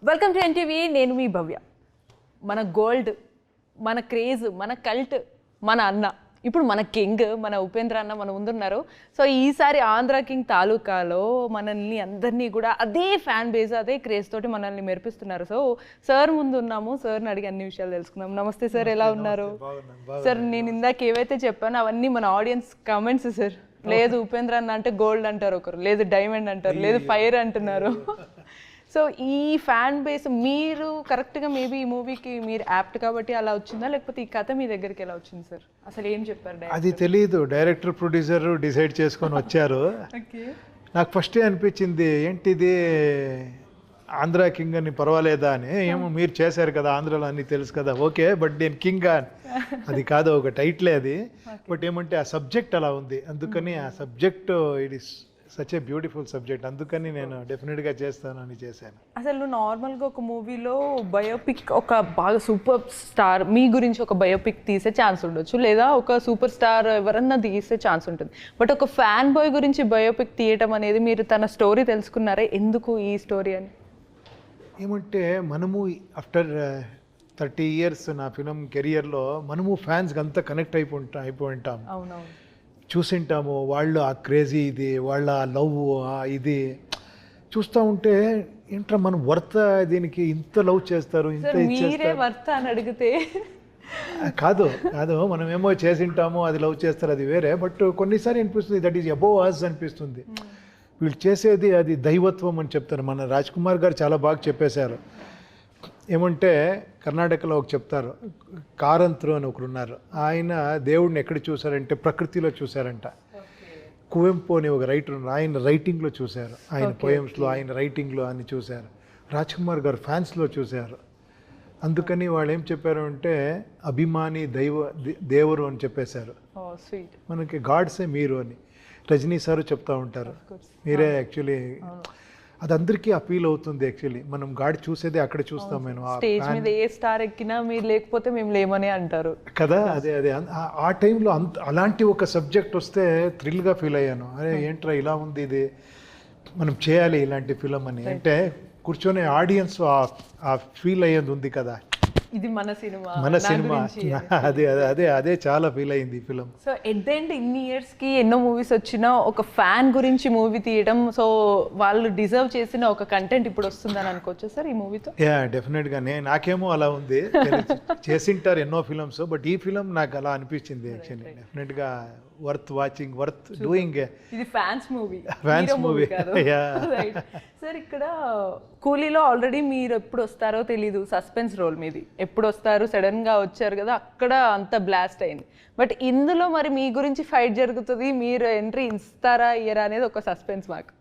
Welcome to NTV. నేను మీ భవ్య. మన gold, మన క్రేజ్, మన కల్ట్, మన అన్న, ఇప్పుడు మన కింగ్, మన ఉపేంద్ర అన్న మన ముందున్నారు. సో ఈసారి ఆంధ్ర కింగ్ తాలూకాలో మనల్ని అందరినీ కూడా అదే ఫ్యాన్ బేస్, అదే క్రేజ్ తోటి మనల్ని మెరిపిస్తున్నారు. సో సార్ ముందు ఉన్నాము, సార్ని అడిగి అన్ని విషయాలు తెలుసుకుందాం. నమస్తే సార్, ఎలా ఉన్నారు? సార్ నేను ఇందాక ఏవైతే చెప్పానో అవన్నీ మన ఆడియన్స్ కామెంట్స్ సార్. లేదు ఉపేంద్ర అన్న అంటే గోల్డ్ అంటారు ఒకరు, లేదు డైమండ్ అంటారు, లేదు ఫైర్ అంటున్నారు. సో ఈ ఫ్యాన్ బేస్ మీరు కరెక్ట్గా మేబీ ఈ మూవీకి మీరు యాప్ట్ కాబట్టి అలా వచ్చిందా, లేకపోతే ఈ కథ మీ దగ్గరికి ఎలా వచ్చింది సార్? అసలు ఏం చెప్పారు? అది తెలియదు, డైరెక్టర్ ప్రొడ్యూసర్ డిసైడ్ చేసుకొని వచ్చారు. నాకు ఫస్టే అనిపించింది ఏంటిది ఆంధ్ర కింగ్ అని, పర్వాలేదా అని. ఏమో మీరు చేశారు కదా ఆంధ్రలో అన్నీ తెలుసు కదా, ఓకే, బట్ నేను కింగ్ అని అది కాదు, ఒక టైటిలే అది. బట్ ఏమంటే ఆ సబ్జెక్ట్ అలా ఉంది, అందుకని ఆ subject it is such a beautiful subject, అందుకని నేను డెఫినెట్గా చేస్తాను అని చేశాను. అసలు నార్మల్గా ఒక మూవీలో బయోపిక్, ఒక బాగా సూపర్ స్టార్ మీ గురించి ఒక బయోపిక్ తీసే ఛాన్స్ ఉండొచ్చు, లేదా ఒక సూపర్ స్టార్ ఎవరన్నా తీసే ఛాన్స్ ఉంటుంది. బట్ ఒక ఫ్యాన్ బాయ్ గురించి బయోపిక్ తీయటం అనేది, మీరు తన స్టోరీ తెలుసుకున్నారే, ఎందుకు ఈ స్టోరీ అని? ఏమంటే మనము ఆఫ్టర్ 30 years నా ఫిలిం కెరియర్లో మనము ఫ్యాన్స్కి అంతా కనెక్ట్ అయిపోయి ఉంటాం. అవునవును, చూసింటాము. వాళ్ళు ఆ క్రేజీ ఇది, వాళ్ళ ఆ లవ్ ఇది చూస్తూ ఉంటే ఏంట్రా మనం వర్త దీనికి ఇంత లవ్ చేస్తారు, ఇంత మీరే వర్త అని అడిగితే కాదు కాదు, మనం ఏమో చేసింటాము, అది లవ్ చేస్తారు, అది వేరే. బట్ కొన్నిసారి అనిపిస్తుంది దట్ ఈజ్ అబోవ్ అస్ అనిపిస్తుంది. వీళ్ళు చేసేది అది దైవత్వం అని చెప్తారు. మన రాజ్ కుమార్ గారు చాలా బాగా చెప్పేశారు. ఏమంటే కర్ణాటకలో ఒక చెప్తారు, కారంత్రు అని ఒకరు ఉన్నారు. ఆయన దేవుడిని ఎక్కడ చూశారంటే ప్రకృతిలో చూశారంట. కువెంపు అని ఒక రైటర్ ఉన్నారు, ఆయన రైటింగ్లో చూశారు, ఆయన పోయమ్స్లో, ఆయన రైటింగ్లో అని చూశారు. రాజ్ కుమార్ గారు ఫ్యాన్స్లో చూశారు. అందుకని వాళ్ళు ఏం చెప్పారు అంటే అభిమాని దేవరు అని చెప్పేశారు. మనకి గాడ్సే మీరు అని రజనీ సారు చెప్తా ఉంటారు. మీరే యాక్చువల్లీ అది అందరికీ అపీల్ అవుతుంది. యాక్చువల్లీ మనం గాడ్ చూసేది అక్కడ చూస్తాం. మేము స్టేజ్ మీద ఏ స్టార్ ఎక్కినా మీరు లేకపోతే మేము లేమని అంటారు కదా. అదే అదే ఆ టైంలో అలాంటి ఒక సబ్జెక్ట్ వస్తే థ్రిల్గా ఫీల్ అయ్యాను. అరే ఏంట్రా ఇలా ఉంది, ఇది మనం చేయాలి ఇలాంటి ఫిలం అని. అంటే కూర్చొని ఆడియన్స్ ఆ ఫీల్ అయ్యేది ఉంది కదా, ఇది మన సినిమా, అదే అదే అదే అదే చాలా ఫీల్ అయింది ఈ film. So at the end ఇన్ని ఇయర్స్కి ఎన్నో మూవీస్ వచ్చినా ఒక ఫ్యాన్ గురించి మూవీ తీయడం, సో వాళ్ళు డిజర్వ్ చేసిన ఒక కంటెంట్ ఇప్పుడు వస్తుందని అనుకోవచ్చు సార్ ఈ మూవీతో? యా డెఫినెట్గా. నాకేమో అలా ఉంది, చేసింటారు ఎన్నో ఫిలిమ్స్, బట్ ఈ ఫిలిం నాకు అలా అనిపించింది. యాక్చువల్లీ డెఫినెట్గా వర్త్ వాచింగ్, వర్త్ డూయింగ్. ఇది fans movie, fans movie. Sir ఇక్కడ కూలీలో ఆల్రెడీ మీరు ఎప్పుడు వస్తారో తెలీదు, సస్పెన్స్ రోల్ మీది, ఎప్పుడు వస్తారు సడన్గా వచ్చారు కదా, అక్కడ అంత బ్లాస్ట్ అయింది. బట్ ఇందులో మరి మీ గురించి ఫైట్ జరుగుతుంది, మీరు ఎంట్రీ ఇస్తారా ఇయ్యరా అనేది ఒక సస్పెన్స్ మాకు.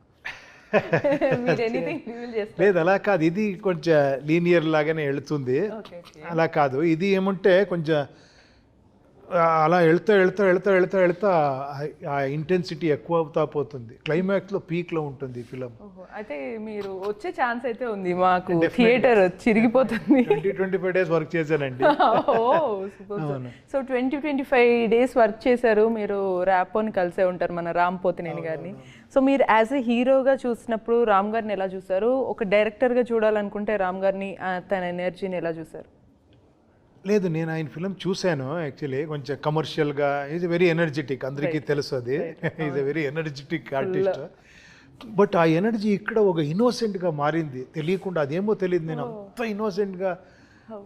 లేదు అలా కాదు, ఇది కొంచెం లీనియర్ లాగానే వెళుతుంది. అలా కాదు, ఇది ఏమంటే కొంచెం అలా వెళ్తా ఆ ఇంటెన్సిటీ ఎక్కువ అవుతా పోతుంది. క్లైమాక్స్లో పీక్లో ఉంటుంది ఈ ఫిలిం. అయితే మీరు వచ్చే ఛాన్స్ అయితే ఉంది మాకు, థియేటర్ చిరిగిపోతుంది. 20-25 days వర్క్ చేశానండి. సో 20-25 days వర్క్ చేశారు మీరు. ర్యాపోని కలిసే ఉంటారు మన రామ్ పోతినేని గారిని. సో మీరు యాజ్ ఎ హీరోగా చూసినప్పుడు రామ్ గారిని ఎలా చూసారు? ఒక డైరెక్టర్గా చూడాలనుకుంటే రామ్ గారిని, తన ఎనర్జీని ఎలా చూసారు? లేదు, నేను ఆయన ఫిలిం చూశాను. యాక్చువల్లీ కొంచెం కమర్షియల్గా, ఈజ్ వెరీ ఎనర్జెటిక్, అందరికీ తెలుసు అది. Is a very energetic artist. But ఆ ఎనర్జీ ఇక్కడ ఒక ఇన్నోసెంట్గా మారింది, తెలియకుండా. అదేమో తెలియదు, నేను అంత ఇన్నోసెంట్గా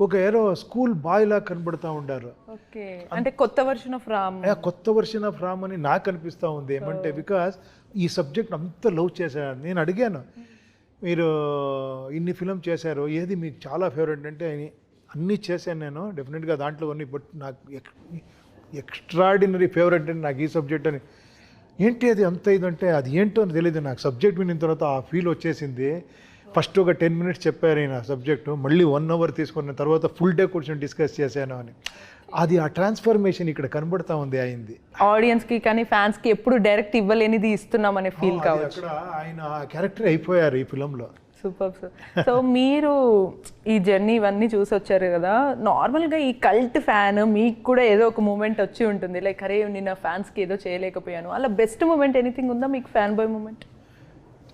ఒక ఏరో స్కూల్ బాయ్ లా కనబడుతూ ఉండారు. అంటే కొత్త వర్షన్ ఆఫ్ రామ్, కొత్త వర్షన్ ఆఫ్ రామ్ అని నాకు అనిపిస్తూ ఉంది. ఏమంటే బికాస్ ఈ సబ్జెక్ట్ అంత లవ్ చేశాను. నేను అడిగాను, మీరు ఇన్ని ఫిలిం చేశారు, ఏది మీకు చాలా ఫేవరెట్ అంటే అన్నీ చేశాను నేను డెఫినెట్గా, దాంట్లో కొన్ని. బట్ నాకు ఎక్స్ట్రాడినరీ ఫేవరెట్ అంటే నాకు ఈ సబ్జెక్ట్ అని. ఏంటి అది అంత ఇదంటే అది ఏంటో అని తెలియదు నాకు. సబ్జెక్ట్ విన్న తర్వాత ఆ ఫీల్ వచ్చేసింది. ఫస్ట్ ఒక 10 minutes చెప్పారు నా సబ్జెక్టు, మళ్ళీ 1 hour తీసుకున్న తర్వాత ఫుల్ డే కూర్చొని డిస్కస్ చేశాను అని. అది ఆ ట్రాన్స్ఫర్మేషన్ ఇక్కడ కనబడతా ఉంది అయింది. ఆడియన్స్కి కానీ ఫ్యాన్స్కి ఎప్పుడు డైరెక్ట్ ఇవ్వలేనిది ఇస్తున్నాం అనే ఫీల్ కావచ్చు. అక్కడ ఆయన క్యారెక్టర్ అయిపోయారు ఈ ఫిలంలో. Super sir. సో మీరు ఈ జర్నీ ఇవన్నీ చూసి వచ్చారు కదా, నార్మల్గా ఈ కల్ట్ ఫ్యాన్ మీకు కూడా ఏదో ఒక మూమెంట్ వచ్చి ఉంటుంది, లైక్ అరే నేను ఫ్యాన్స్కి ఏదో చేయలేకపోయాను, అలా బెస్ట్ మూమెంట్ ఎనీథింగ్ ఉందా మీకు? ఫ్యాన్ బాయ్ మూమెంట్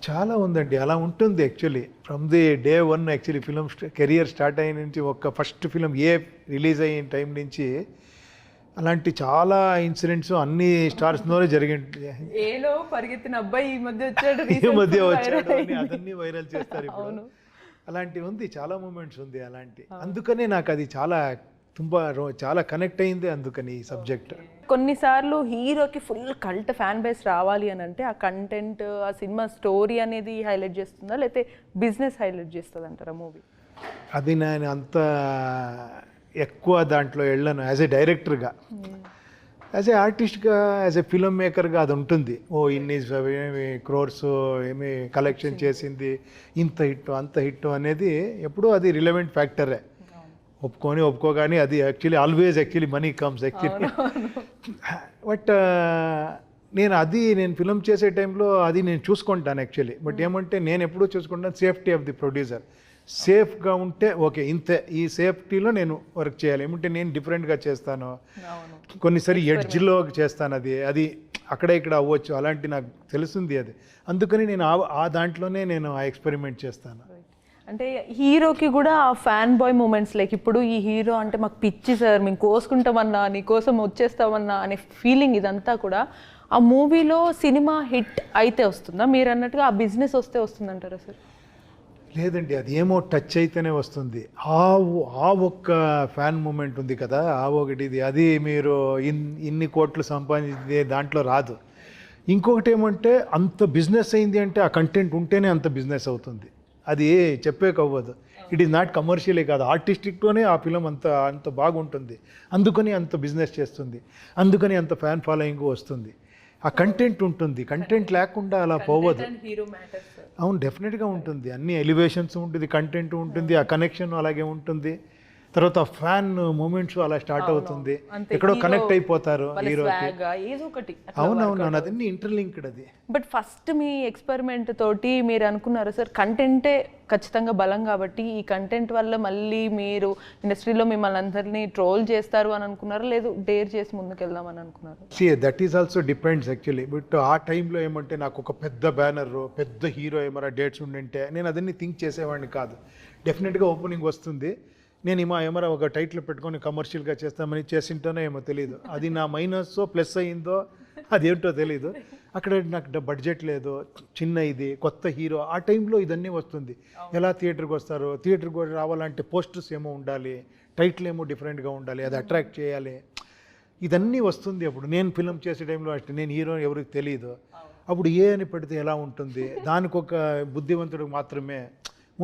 చాలా ఉందండి, అలా ఉంటుంది actually. From the day one actually film career start అయిన నుంచి, ఒక ఫస్ట్ ఫిలిం రిలీజ్ అయిన టైం నుంచి అలాంటి చాలా ఇన్సిడెంట్స్ అన్ని స్టార్స్లోనే జరిగింది. ఏలో పరిగెత్తిన అబ్బాయి ఈ మధ్య వచ్చాడు, ఈ మధ్య వచ్చాడు అని అదన్నీ వైరల్ చేస్తారు ఇప్పుడు. అలాంటి ఉంది, చాలా మూమెంట్స్ ఉంది అలాంటి. అందుకనే నాకు అది చాలా కనెక్ట్ అయింది అందుకని ఈ సబ్జెక్ట్. కొన్నిసార్లు హీరోకి ఫుల్ కల్ట్ ఫ్యాన్ బేస్ రావాలి అని అంటే ఆ కంటెంట్, ఆ సినిమా స్టోరీ అనేది హైలైట్ చేస్తుందా, లేకపోతే బిజినెస్ హైలైట్ చేస్తుంది అంటారా మూవీ? అది నేను అంత ఎక్కువ దాంట్లో వెళ్ళను. యాజ్ ఏ డైరెక్టర్గా, యాజ్ ఏ ఆర్టిస్ట్గా, యాజ్ ఏ ఫిల్మ్ మేకర్గా అది ఉంటుంది. ఇన్ని క్రోర్స్ ఏమి కలెక్షన్ చేసింది, ఇంత హిట్ అంత హిట్ అనేది ఎప్పుడూ అది రిలవెంట్ ఫ్యాక్టరే. ఒప్పుకోగానే అది actually money comes actually. But నేను ఫిల్మ్ చేసే టైంలో అది నేను చూసుకుంటాను యాక్చువల్లీ. బట్ ఏమంటే నేను ఎప్పుడూ చూసుకుంటాను సేఫ్టీ ఆఫ్ ది ప్రొడ్యూసర్. సేఫ్గా ఉంటే ఓకే, ఇంతే, ఈ సేఫ్టీలో నేను వర్క్ చేయాలి. ఏమంటే నేను డిఫరెంట్గా చేస్తాను, కొన్నిసారి ఎడ్జ్లో చేస్తాను. అది అక్కడ ఇక్కడ అవ్వచ్చు, అలాంటి నాకు తెలుస్తుంది అది. అందుకని నేను ఆ దాంట్లోనే నేను ఆ ఎక్స్పెరిమెంట్ చేస్తాను. అంటే హీరోకి కూడా ఆ ఫ్యాన్ బాయ్ మూమెంట్స్, లైక్ ఇప్పుడు ఈ హీరో అంటే మాకు పిచ్చి సార్, మేము కోసుకుంటామన్నా, నీ కోసం వచ్చేస్తామన్నా అనే ఫీలింగ్, ఇదంతా కూడా ఆ మూవీలో సినిమా హిట్ అయితే వస్తుందా? మీరు అన్నట్టుగా ఆ బిజినెస్ వస్తే వస్తుందంటారా సార్? లేదండి, అది ఏమో టచ్ అయితేనే వస్తుంది. ఆ ఒక్క ఫ్యాన్ మూమెంట్ ఉంది కదా, ఆ ఒకటిది, అది మీరు ఇన్ని కోట్లు సంపాదించే దాంట్లో రాదు. ఇంకొకటి ఏమంటే అంత బిజినెస్ అయింది అంటే ఆ కంటెంట్ ఉంటేనే అంత బిజినెస్ అవుతుంది. అది చెప్పేకవ్వదు. ఇట్ ఈస్ నాట్ కమర్షియలే కాదు, ఆర్టిస్టిక్తోనే ఆ ఫిలం అంత బాగుంటుంది. అందుకని అంత బిజినెస్ చేస్తుంది, అందుకని అంత ఫ్యాన్ ఫాలోయింగ్ వస్తుంది. ఆ కంటెంట్ ఉంటుంది, కంటెంట్ లేకుండా అలా పోవదు. అవును, డెఫినెట్గా ఉంటుంది. అన్ని ఎలివేషన్స్ ఉంటుంది, కంటెంట్ ఉంటుంది, ఆ కనెక్షన్ అలాగే ఉంటుంది. తర్వాత ఫ్యాన్ మూమెంట్స్ అలా స్టార్ట్ అవుతుంది, ఎక్కడో కనెక్ట్ అయిపోతారు హీరోకి. అవునవును, అదన్నీ ఇంటర్లింక్డ్ అది. బట్ ఫస్ట్ మీ ఎక్స్పెరిమెంట్ తోటి మీరు అనుకున్నారు సార్ కంటెంటే ఖచ్చితంగా బలం కాబట్టి ఈ కంటెంట్ వల్ల మళ్ళీ మీరు ఇండస్ట్రీలో మిమ్మల్ని అందరినీ ట్రోల్ చేస్తారు అని అనుకున్నారు, లేదు డేర్ చేసి ముందుకెళ్దాం అని అనుకున్నారు? That is also depends actually. But ఆ టైంలో ఏమంటే నాకు ఒక పెద్ద బ్యానర్, పెద్ద హీరో ఏమైనా డేట్స్ ఉండింటే నేను అదన్నీ థింక్ చేసేవాడిని కాదు. డెఫినెట్గా ఓపెనింగ్ వస్తుంది, నేను ఏమైనా ఒక టైటిల్ పెట్టుకొని కమర్షియల్గా చేస్తామని చేసింటానో ఏమో తెలియదు. అది నా మైనస్ ప్లస్ అయిందో అదేంటో తెలీదు. అక్కడ నాకు బడ్జెట్ లేదు, చిన్న ఇది కొత్త హీరో, ఆ టైంలో ఇదన్నీ వస్తుంది. ఎలా థియేటర్కి వస్తారు, థియేటర్కి రావాలంటే పోస్టర్స్ ఏమో ఉండాలి, టైటిల్ ఏమో డిఫరెంట్గా ఉండాలి, అది అట్రాక్ట్ చేయాలి, ఇదన్నీ వస్తుంది. అప్పుడు నేను ఫిల్మ్ చేసే టైంలో అಷ್ಟೇ, నేను హీరో ఎవరికి తెలియదు. అప్పుడు అని పెడితే ఎలా ఉంటుంది, దానికి ఒక బుద్ధివంతుడికి మాత్రమే,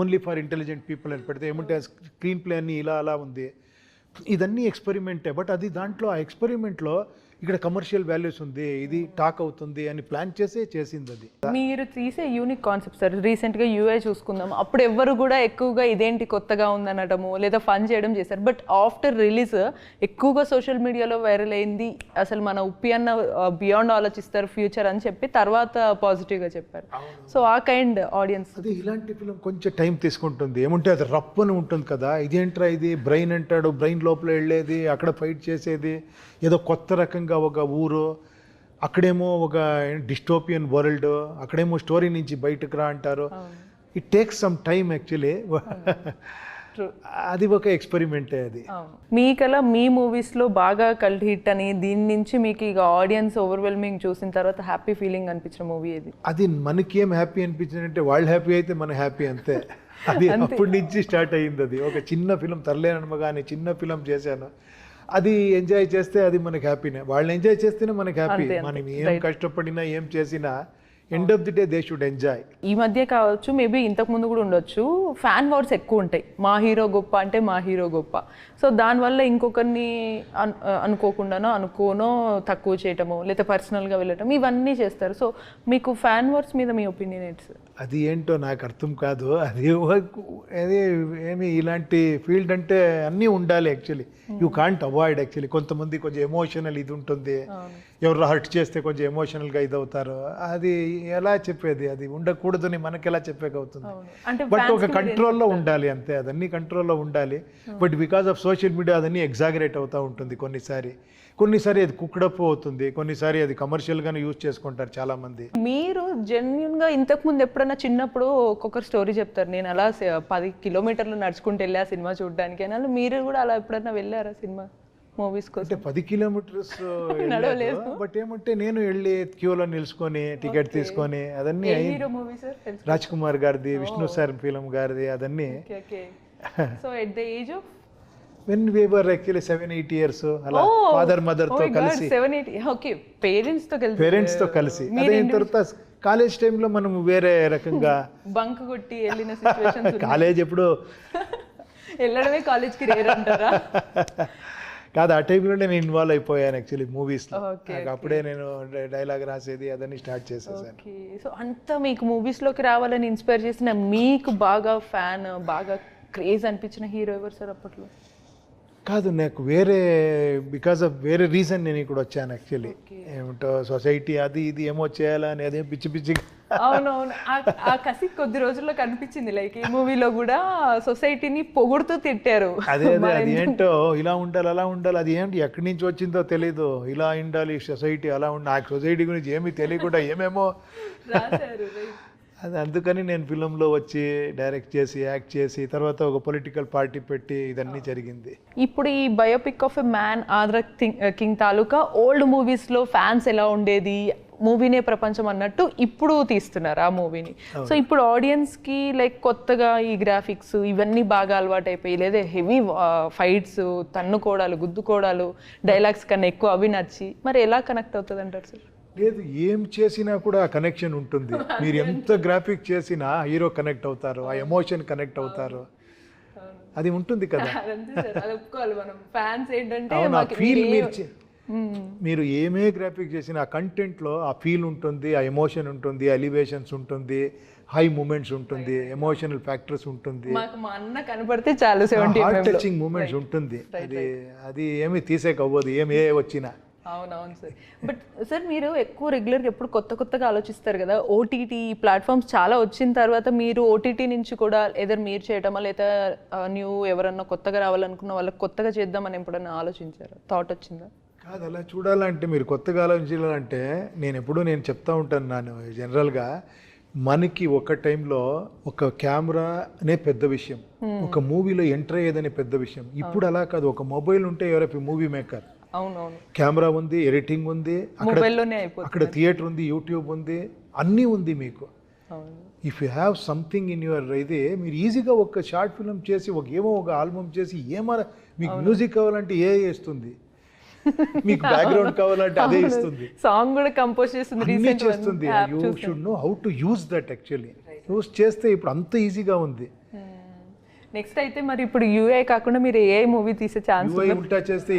ఓన్లీ ఫర్ ఇంటెలిజెంట్ పీపుల్ అని పెడితే ఏమంటే స్క్రీన్ ప్లే అన్నీ ఇలా ఉంది. ఇదన్నీ ఎక్స్పెరిమెంటే. బట్ అది దాంట్లో ఆ ఎక్స్పెరిమెంట్లో ఇక్కడ కమర్షియల్ వాల్యూస్ ఉంది, ఇది టాక్ అవుతుంది అని ప్లాన్ చేసింది అది. మీరు తీసే యూనిక్ కాన్సెప్ట్ సార్. రీసెంట్గా యూఏ చూసుకుందాం, అప్పుడు ఎవ్వరు కూడా ఎక్కువగా ఇదేంటి కొత్తగా ఉందనటము లేదా ఫన్ చేయడం చేశారు. బట్ ఆఫ్టర్ రిలీజ్ ఎక్కువగా సోషల్ మీడియాలో వైరల్ అయింది, అసలు మన ఉప్పి అన్న బియాండ్ ఆలోచిస్తారు ఫ్యూచర్ అని చెప్పి తర్వాత పాజిటివ్గా చెప్పారు. సో ఆ కైండ్ ఆడియన్స్. అది ఇలాంటి ఫిలిం కొంచెం టైం తీసుకుంటుంది. ఏమంటే అది రప్ అని ఉంటుంది కదా, ఇదేంట్రా ఇది బ్రెయిన్ అంటాడు, బ్రెయిన్ లోపల వెళ్ళేది, అక్కడ ఫైట్ చేసేది, ఏదో కొత్త రకంగా ఒక ఊరు, అక్కడేమో ఒక డిస్టోపియన్ వరల్డ్, అక్కడేమో స్టోరీ నుంచి బయటకు రా అంటారు. It takes some time actually. అది ఒక ఎక్స్పెరిమెంటే అది. మీకలా మీ మూవీస్లో బాగా కల్ట్ హిట్ అని, దీని నుంచి మీకు ఇక ఆడియన్స్ ఓవర్వెల్మింగ్ చూసిన తర్వాత హ్యాపీ ఫీలింగ్ అనిపించిన మూవీ ఏది? అది మనకేం హ్యాపీ అనిపించిందంటే వాళ్ళు హ్యాపీ అయితే మన హ్యాపీ అంతే. అది అప్పటి నుంచి స్టార్ట్ అయ్యింది. అది ఒక చిన్న ఫిలిం, తరలేనమ్మ కానీ చిన్న ఫిలిం చేశాను, అది ఎంజాయ్ చేస్తే అది మనకి హ్యాపీనే. వాళ్ళు ఎంజాయ్ చేస్తేనే మనకి హ్యాపీ. మనం ఏం కష్టపడినా ఏం చేసినా end of the day they should enjoy. ఈ మధ్య కావచ్చు, మేబీ ఇంతకు ముందు కూడా ఉండొచ్చు, ఫ్యాన్ వార్స్ ఎక్కువ ఉంటాయి. మా హీరో గొప్ప అంటే మా హీరో గొప్ప. సో దానివల్ల ఇంకొకరిని అనుకోనో తక్కువ చేయటము, లేదా పర్సనల్గా వెళ్ళటం, ఇవన్నీ చేస్తారు. సో మీకు ఫ్యాన్ వార్స్ మీద మీ ఒపీనియన్ ఏంటి సార్? అది ఏంటో నాకు అర్థం కాదు. అది ఏమి ఇలాంటి ఫీల్డ్ అంటే అన్నీ ఉండాలి actually. You can't avoid actually. కొంతమంది కొంచెం ఎమోషనల్ ఇది ఉంటుంది, ఎవరు హర్ట్ చేస్తే కొంచెం ఎమోషనల్గా ఇది అవుతారు. అది ఎలా చెప్పేది, అది ఉండకూడదని మనకి ఎలా చెప్పేకవుతుంది. బట్ ఒక కంట్రోల్లో ఉండాలి అంతే, అదన్నీ కంట్రోల్లో ఉండాలి. But because of social media అదన్నీ ఎగ్జాగరేట్ అవుతూ ఉంటుంది కొన్నిసారి. కొన్నిసారి అది కుక్డప్ అవుతుంది, కొన్నిసారి అది కమర్షియల్గానే యూజ్ చేసుకుంటారు చాలామంది. మీరు జెన్యున్గా ఇంతకుముందు ఎప్పుడైనా చిన్నప్పుడు ఒక్కొక్కరు స్టోరీ చెప్తారు, నేను అలా 10 కిలోమీటర్లు నడుచుకుంటూ వెళ్ళా సినిమా చూడడానికి అని. మీరు కూడా అలా ఎప్పుడైనా వెళ్ళారా సినిమా మూవీస్ కోసం? అంటే 10 కిలోమీటర్స్ నడవలేదు. బట్ ఏమంటే నేను వెళ్ళి క్యూలో నిల్చుకొని టికెట్ తీసుకొని అదన్నీ hero movie sir? Raj Kumar గారిది, విష్ణు సార్ ఫిలిం గారిది, అదన్నీ. So at the age of when we were actually 7-8 years అలా ఫాదర్ మదర్ తో కలిసి, 7-8 ఓకే, పేరెంట్స్ తో కలిసి. అదే తర్వాత కాలేజ్ టైంలో మనం వేరే రకంగా బంక్ కొట్టి వెళ్ళిన సిచువేషన్స్. కాలేజ్ ఎప్పుడు వెళ్ళడమే కాలేజ్కి రేర్ అంటారా? కాదు, ఆ టైంలో నేను ఇన్వాల్వ్ అయిపోయాను యాక్చువల్లీ మూవీస్లో. అప్పుడే నేను డైలాగ్ రాసేది అదని స్టార్ట్ చేసేసాను. సో అంతా మీకు మూవీస్లోకి రావాలని ఇన్స్పైర్ చేసిన, మీకు బాగా ఫ్యాన్, బాగా క్రేజ్ అనిపించిన హీరో ఎవరు సార్ అప్పట్లో? కాదు, నాకు వేరే బికాస్ ఆఫ్ వేరే రీజన్ నేను ఇక్కడ వచ్చాను యాక్చువల్లీ. ఏమిటో సొసైటీ అది ఇది ఏమో చేయాలని అదే పిచ్చి పిచ్చి. అవునవును, ఆ కసి కొద్ది రోజుల్లో కనిపించింది. లైక్ ఈ మూవీలో కూడా సొసైటీని పొగుడుతూ తిట్టారు. అదే అది ఏంటో ఇలా ఉండాలి అలా ఉండాలి, అది ఏంటి ఎక్కడి నుంచి వచ్చిందో తెలీదు, ఇలా ఉండాలి సొసైటీ అలా ఉండాలి. నాకు సొసైటీ గురించి ఏమీ తెలియకుండా ఏమేమో రాశారు. అది అందుకని నేను ఫిలింలో వచ్చి డైరెక్ట్ చేసి యాక్ట్ చేసి తర్వాత ఒక పొలిటికల్ పార్టీ పెట్టి ఇదన్నీ జరిగింది. ఇప్పుడు ఈ biopic of a man Andhra king taluka old మూవీస్లో ఫ్యాన్స్ ఎలా ఉండేది, మూవీనే ప్రపంచం అన్నట్టు ఇప్పుడు తీస్తున్నారు ఆ మూవీని. సో ఇప్పుడు ఆడియన్స్కి లైక్ కొత్తగా ఈ గ్రాఫిక్స్ ఇవన్నీ బాగా అలవాటు అయిపోయి, లేదా హెవీ ఫైట్స్, తన్నుకోవడాలు, గుద్దుకోవడాలు, డైలాగ్స్ కన్నా ఎక్కువ అవి నచ్చి మరి ఎలా కనెక్ట్ అవుతుంది అంటారు సార్? లేదు, ఏం చేసినా కూడా ఆ కనెక్షన్ ఉంటుంది. మీరు ఎంత గ్రాఫిక్ చేసినా హీరో కనెక్ట్ అవుతారు, ఆ ఎమోషన్ కనెక్ట్ అవుతారు, అది ఉంటుంది కదా. ఫీల్ మీరు ఏమే గ్రాఫిక్ చేసినా ఆ కంటెంట్లో ఆ ఫీల్ ఉంటుంది, ఆ ఎమోషన్ ఉంటుంది, ఎలివేషన్స్ ఉంటుంది, హై మూమెంట్స్ ఉంటుంది, ఎమోషనల్ ఫ్యాక్టర్స్ ఉంటుంది, కనపడితే చాలు హార్ట్ టచింగ్ మూమెంట్స్ ఉంటుంది. అది ఏమి తీసేకవ్వదు ఏ వచ్చినా. అవునవును సార్. బట్ సార్ మీరు ఎక్కువ రెగ్యులర్గా ఎప్పుడు కొత్తగా ఆలోచిస్తారు కదా. ఓటీటీ ప్లాట్ఫామ్స్ చాలా వచ్చిన తర్వాత మీరు ఓటీటీ నుంచి కూడా ఏదైనా మీరు చేయటమా, లేదా న్యూ ఎవరన్నా కొత్తగా రావాలనుకున్న వాళ్ళకి కొత్తగా చేద్దామని ఎప్పుడన్నా ఆలోచించారా? థాట్ వచ్చిందా? కాదు, అలా చూడాలంటే మీరు కొత్తగా ఆలోచించాలంటే నేను చెప్తా ఉంటాను, నేను జనరల్గా మనకి ఒక టైంలో ఒక కెమెరానే పెద్ద విషయం, ఒక మూవీలో ఎంటర్ అయ్యేదనే పెద్ద విషయం. ఇప్పుడు అలా కాదు, ఒక మొబైల్ ఉంటే ఎవరైనా మూవీ మేకర్. అవునవును, కెమెరా ఉంది, ఎడిటింగ్ ఉంది, అక్కడ థియేటర్ ఉంది, యూట్యూబ్ ఉంది, అన్నీ ఉంది మీకు. If you have something in your ఇది, మీరు ఈజీగా ఒక షార్ట్ ఫిల్మ్ చేసి ఒక ఆల్బమ్ చేసి మీకు మ్యూజిక్ కావాలంటే ఇస్తుంది, మీకు బ్యాక్గ్రౌండ్ కావాలంటే అదే ఇస్తుంది, సాంగ్ కూడా కంపోజ్ చేస్తుంది. You should know how to use that. Actually use చేస్తే ఇప్పుడు అంత ఈజీగా ఉంది. నెక్స్ట్ అయితే మరి ఇప్పుడు యూఏ కాకుండా మీరు ఏ మూవీ తీసే ఛాన్స్ ఉల్టా చేస్తే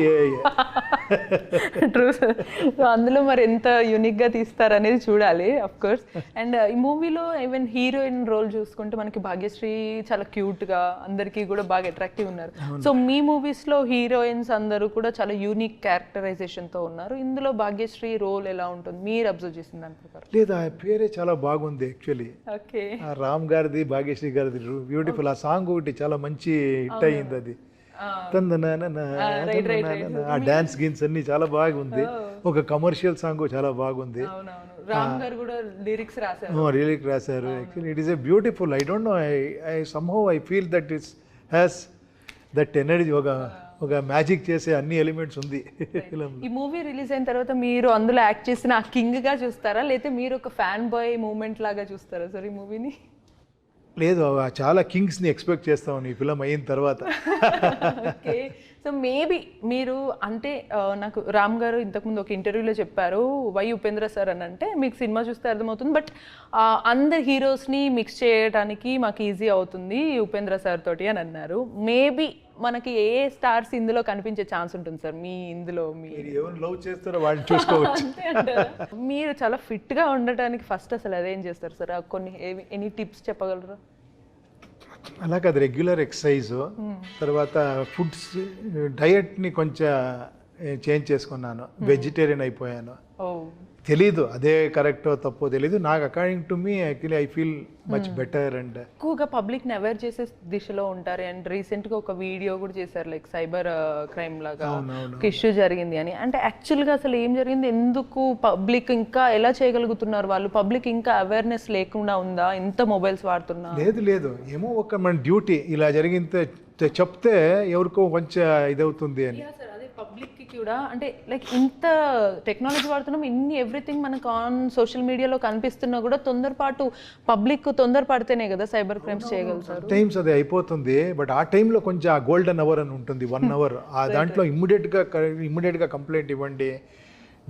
ట్రూ సార్. సో అందులో మరి ఎంత యూనిక్గా తీస్తారు అనేది చూడాలి అఫ్ కోర్స్. అండ్ ఈ మూవీలో ఈవెన్ హీరోయిన్ రోల్ చూసుకుంటే మనకి భాగ్యశ్రీ చాలా క్యూట్గా, అందరికీ కూడా బాగా అట్రాక్టివ్ ఉన్నారు. సో మీ మూవీస్లో హీరోయిన్స్ అందరూ కూడా చాలా యూనిక్ క్యారెక్టరైజేషన్తో ఉన్నారు. ఇందులో భాగ్యశ్రీ రోల్ ఎలా ఉంటుంది మీరు అబ్జర్వ్ చేసిన దాని ప్రకారం? లేదు, ఆ పేరే చాలా బాగుంది యాక్చువల్లీ. ఓకే, రామ్ గారిది భాగ్యశ్రీ గారిది బ్యూటిఫుల్. ఆ సాంగ్ ఒకటి చాలా మంచి హిట్ అయ్యింది. అది ఆ డాన్స్ గీన్స్ అన్ని చాలా బాగుంది. ఒక కమర్షియల్ సాంగ్ చాలా బాగుంది, లిరిక్స్ రాశారు. Actually it is a beautiful. I don't know, I somehow I feel that it's has that energy, ఒక మ్యాజిక్ చేసే అన్ని ఎలిమెంట్స్ ఉంది. ఈ మూవీ రిలీజ్ అయిన తర్వాత మీరు అందులో యాక్ట్ చేసిన ఆ కింగ్ గా చూస్తారా, లేకపోతే మీరు ఒక ఫ్యాన్ బాయ్ మూమెంట్ లాగా చూస్తారా సార్ ఈ మూవీని? లేదు, చాలా కింగ్స్ని ఎక్స్పెక్ట్ చేస్తాం ఈ ఫిల్మ్ అయిన తర్వాత. ఓకే, సో మేబీ మీరు అంటే నాకు రామ్ గారు ఇంతకుముందు ఒక ఇంటర్వ్యూలో చెప్పారు, వై ఉపేంద్ర సార్ అని అంటే మీకు సినిమా చూస్తే అర్థమవుతుంది, బట్ అందరు హీరోస్ని మిక్స్ చేయడానికి మాకు ఈజీ అవుతుంది ఉపేంద్ర సార్ తోటి అని అన్నారు. మేబీ మనకి ఏ స్టార్స్ ఇందులో కనిపించే ఛాన్స్ ఉంటుంది సార్ మీ ఇందులో? మీరు లవ్ చేస్తారో వాళ్ళని చూసుకోవచ్చు. మీరు చాలా ఫిట్గా ఉండటానికి ఫస్ట్ అసలు అదేం చేస్తారు సార్? కొన్ని ఎనీ టిప్స్ చెప్పగలరా? అలా కాదు, రెగ్యులర్ ఎక్సర్సైజ్, తర్వాత ఫుడ్స్ డయట్ని కొంచెం చేంజ్ చేసుకున్నాను, వెజిటేరియన్ అయిపోయాను. తెలీదు అదే కరెక్టో తప్పో తెలీదు. నాకు according to me actually I feel much better. And ఎక్కువగా పబ్లిక్ని అవేర్ చేసే దిశలో ఉంటారు. అండ్ రీసెంట్గా ఒక వీడియో కూడా చేశారు, లైక్ సైబర్ క్రైమ్ లాగా ఒక ఇష్యూ జరిగింది అని. అంటే యాక్చువల్గా అసలు ఏం జరిగింది, ఎందుకు పబ్లిక్ ఇంకా ఎలా చేయగలుగుతున్నారు వాళ్ళు, పబ్లిక్ ఇంకా అవేర్నెస్ లేకుండా ఉందా ఇంత మొబైల్స్ వాడుతున్నా? లేదు ఏమో ఒక మన డ్యూటీ ఇలా జరిగితే చెప్తే ఎవరికో కొంచెం ఇదవుతుంది అని. పబ్లిక్కి కూడా అంటే లైక్ ఇంత టెక్నాలజీ వాడుతున్నాం, ఇన్ని ఎవ్రీథింగ్ మనకు ఆన్ సోషల్ మీడియాలో కనిపిస్తున్నా కూడా తొందరపాటు పబ్లిక్ తొందరపడితేనే కదా సైబర్ క్రైమ్స్ చేయగలుగుతారు. టైమ్స్ అది అయిపోతుంది, బట్ ఆ టైంలో కొంచెం ఆ గోల్డెన్ అవర్ అని ఉంటుంది, 1 hour. ఆ దాంట్లో ఇమ్మీడియట్గా కంప్లైంట్ ఇవ్వండి.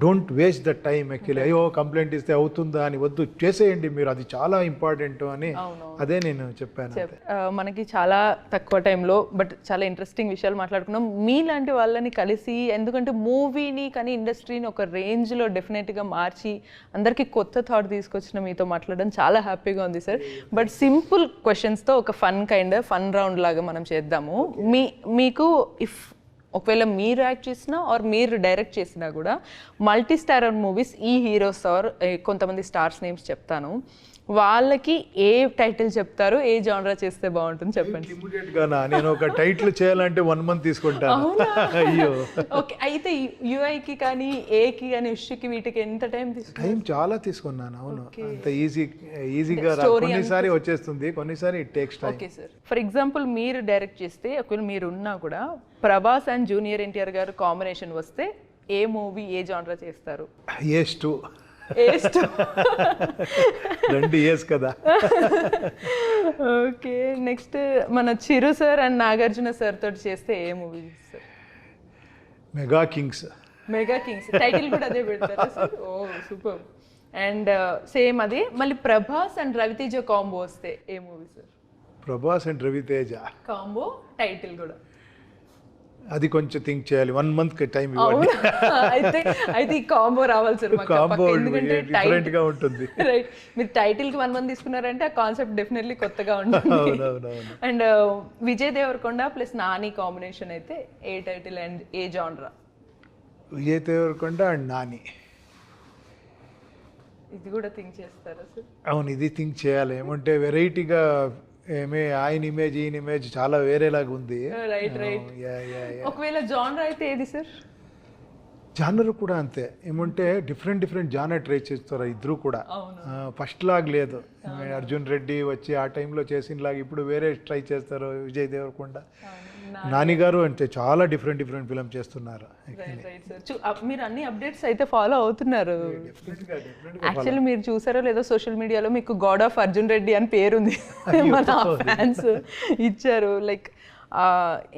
Don't waste the time. Actually అయ్యో కంప్లైంట్ ఇస్తే అవుతుందా అని వద్దు, చేసేయండి మీరు, అది చాలా ఇంపార్టెంట్ అని అదే నేను చెప్పాను. మనకి చాలా తక్కువ టైంలో బట్ చాలా ఇంట్రెస్టింగ్ విషయాలు మాట్లాడుకున్నాం మీలాంటి వాళ్ళని కలిసి. ఎందుకంటే మూవీని కానీ ఇండస్ట్రీని ఒక రేంజ్లో డెఫినెట్గా మార్చి అందరికీ కొత్త థాట్ తీసుకొచ్చిన మీతో మాట్లాడడం చాలా హ్యాపీగా ఉంది సార్. బట్ సింపుల్ క్వశ్చన్స్తో ఒక ఫన్ రౌండ్ లాగా మనం చేద్దాము. మీకు ఒకవేళ మీరు యాక్ట్ చేసినా ఆర్ మీరు డైరెక్ట్ చేసినా కూడా మల్టీ స్టారర్ మూవీస్ ఈ హీరోస్ ఆర్ కొంతమంది స్టార్స్ నేమ్స్ చెప్తాను, వాళ్ళకి ఏ టైటిల్ చెప్తారు, ఏ జానరా చేస్తే బాగుంటుంది చెప్పండి. నేను ఒక టైటిల్ చేయాలంటే 1 month తీసుకుంటాను. అయ్యో ఓకే, అయితే యుఐకి కానీ ఏకి కానీ ఉష్కి వీటికి ఎంత టైం తీసుకుంటారు? టైం చాలా తీసుకున్నాను. అవును, అంత ఈజీగా కొన్నిసారి వచ్చేస్తుంది, కొన్నిసారి it takes time. Okay sir, for example మీరు డైరెక్ట్ చేస్తే ఒకవేళ మీరు ఉన్నా కూడా ప్రభాస్ అండ్ జూనియర్ ఎన్టీఆర్ గారు కాంబినేషన్ వస్తే ఏ మూవీ ఏ జానరా చేస్తారు? ఏస్2. రెండు ఇయర్స్ కదా. ఓకే, నెక్స్ట్ మన Chiru sir and Nagarjuna sir తోటి చేస్తే ఏ movie sir? Mega kings. Title కూడా అదే పెడతారా సార్? Oh super. అండ్ సేమ్ అదే మళ్ళీ ప్రభాస్ అండ్ రవితేజ కాంబో వస్తే ఏ movie sir? Prabhas and Raviteja combo title కూడా అది కొంచెం థింక్ చేయాలి, 1 month టైం ఇవ్వండి. అయితే ఈ కాంబో రావాలి సార్, ఎందుకంటే డిఫరెంట్ గా ఉంటుంది. రైట్, మీరు టైటిల్ కి 1 month తీసుకున్నారంటే ఆ కాన్సెప్ట్ డెఫినెట్లీ కొత్తగా ఉంటుంది. And Vijay Devarakonda plus Nani combination అయితే ఏ టైటిల్ అండ్ ఏ జానరా? విజయ్ దేవరకొండ అండ్ నాని. ఇది కూడా థింక్ చేస్తారా సార్? అవును, ఇది థింక్ చేయాలి. ఏమంటే వెరైటీగా ఆయన ఇమేజ్ ఈయన ఇమేజ్ చాలా వేరేలాగా ఉంది. రైట్. ఒకవేళ జానర్ అయితే ఏది సార్? జానర్ కూడా అంతే. ఏమంటే డిఫరెంట్ జానర్ ట్రై చేస్తారు ఇద్దరు కూడా. ఫస్ట్ లాగా లేదు, అర్జున్ రెడ్డి వచ్చి ఆ టైంలో చేసిన లాగా ఇప్పుడు వేరే ట్రై చేస్తారు. విజయ్ దేవరకొండ, నాని గారు అంటే చాలా డిఫరెంట్ ఫిల్మ్ చేస్తున్నారు. మీరు అన్ని అప్డేట్స్ అయితే ఫాలో అవుతున్నారు. యాక్చువల్లీ మీరు చూసారో లేదో సోషల్ మీడియాలో మీకు గాడ్ ఆఫ్ అర్జున్ రెడ్డి అని పేరుంది, మన ఫ్యాన్స్ ఇచ్చారు. లైక్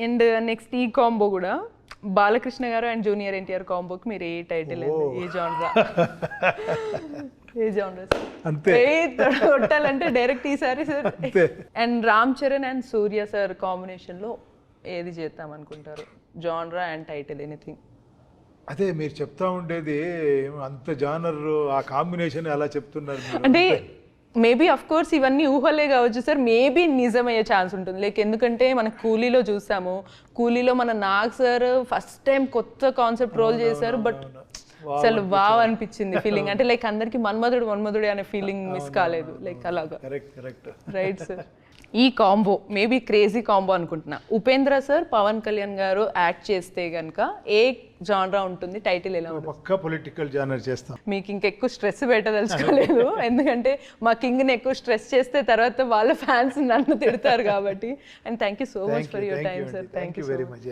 అండ్ నెక్స్ట్ ఈ కాంబో కూడా బాలకృష్ణ గారు అండ్ జూనియర్ ఎన్టీఆర్ కాంబోకి మీరు ఏ టైటిల్ ఏ జానరా? అంతే కొట్టాలంటే డైరెక్ట్ ఈసారి sir. And Ram Charan and Surya sir combination లో ఏది చేద్దాం అనుకుంటారు? జానరా అండ్ టైటిల్ ఎనీథింగ్. అదే మీరు చెప్తా ఉండేది అంత జానర్, ఆ కాంబినేషన్ అలా చెప్తున్నారు అంటే మేబీ అఫ్ కోర్స్ ఇవన్నీ ఊహలే కావచ్చు సార్, మేబీ నిజమయ్యే ఛాన్స్ ఉంటుంది. లైక్ ఎందుకంటే మన కూలీలో చూసాము, కూలీలో మన నాగ్ సార్ ఫస్ట్ టైం కొత్త కాన్సెప్ట్ రోల్ చేశారు, బట్ అసలు వావ్ అనిపించింది ఫీలింగ్. అంటే లైక్ అందరికి మన్మధుడే అనే ఫీలింగ్ మిస్ కాలేదు, లైక్ అలాగా. రైట్ సార్, ఈ కాంబో మేబీ క్రేజీ కాంబో అనుకుంటున్నా. ఉపేంద్ర సార్ పవన్ కళ్యాణ్ గారు యాక్ట్ చేస్తే కనుక ఏ జానరా ఉంటుంది, టైటిల్ ఎలా ఉంటుంది? పక్కా పొలిటికల్ జానర్ చేస్తాం. మీకు ఇంకెక్కువ స్ట్రెస్ పెట్టదలుచుకోలేదు, ఎందుకంటే మా కింగ్ని ఎక్కువ స్ట్రెస్ చేస్తే తర్వాత వాళ్ళ ఫ్యాన్స్ నన్ను తిడతారు కాబట్టి. And thank you so much for your time sir. Thank you very much.